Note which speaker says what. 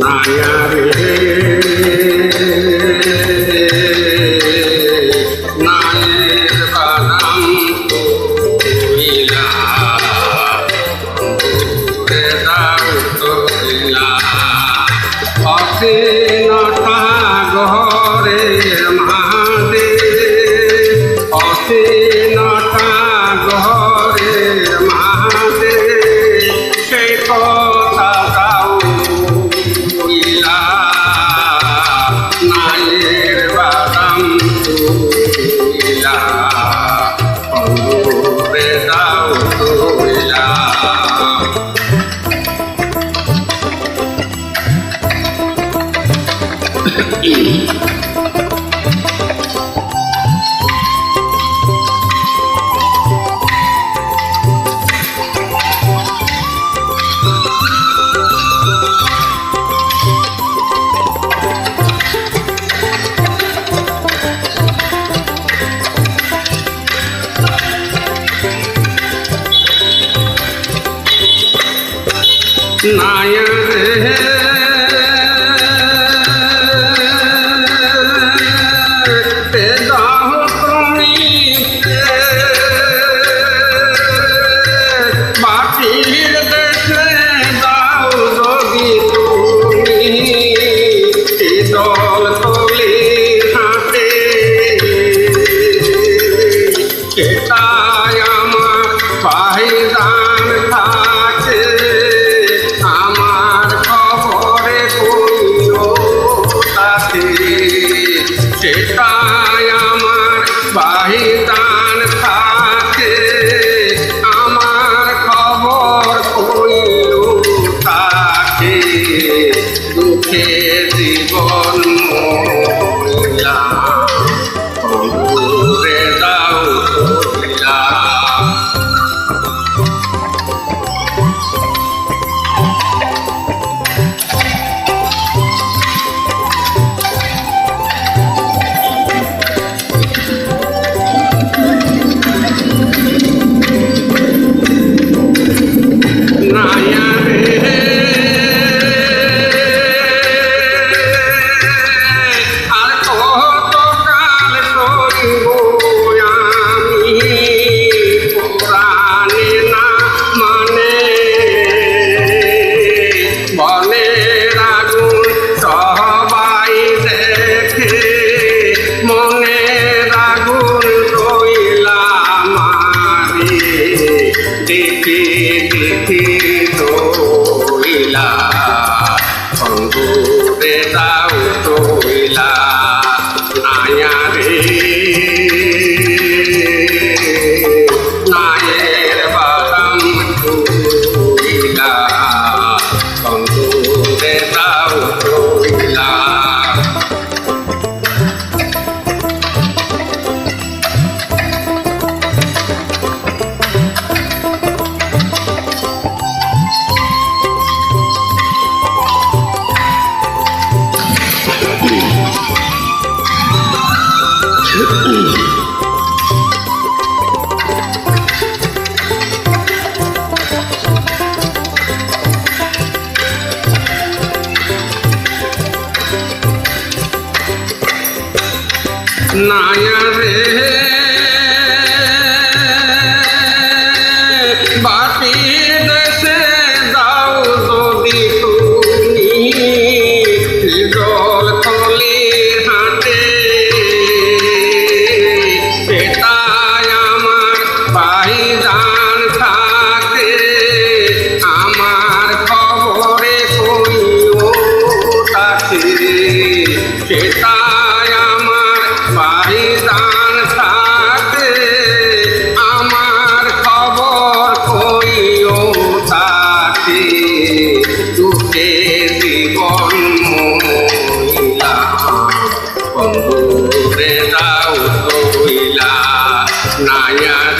Speaker 1: নায়ারে নায়ের বাদাম তুইলা বন্ধুরে দাও তুইলা অসীনতা গহরে মাদে অসীনতা গহরে মাদে সেই কথা দাও তুইলা নায়ের বাদাম তুইলা বন্ধুরে দাও তুইলা নায়ারে দাও তুমি বাটির দেশে দাও যদি তুমি দল তলি হাতে কেটায় আমার ভাইদান থাকে আমার খবরে কইল তাতে সেটাই আমার ভাইদান থাকে আমার খবর কইল তাকে দুঃখে জীবন মহিলা বন্ধুরে দাও তুইলা বন্ধুরে দাও তুইলা নায়ারে নায়ের বাদাম তুইলা বন্ধুরে দাও তুইলা নায়ারে বাটি দেশে দাও যদি তুমি জল তলি হাতে সেটাই আমার ভাইদান থাকে আমার খবরে কইল তাকে সেটাই আমার ভাইদান থাকে আমার খবর কইও তাকে দুঃখে জীবন মহিলা বন্ধুরে দাও তুইলা নায়ার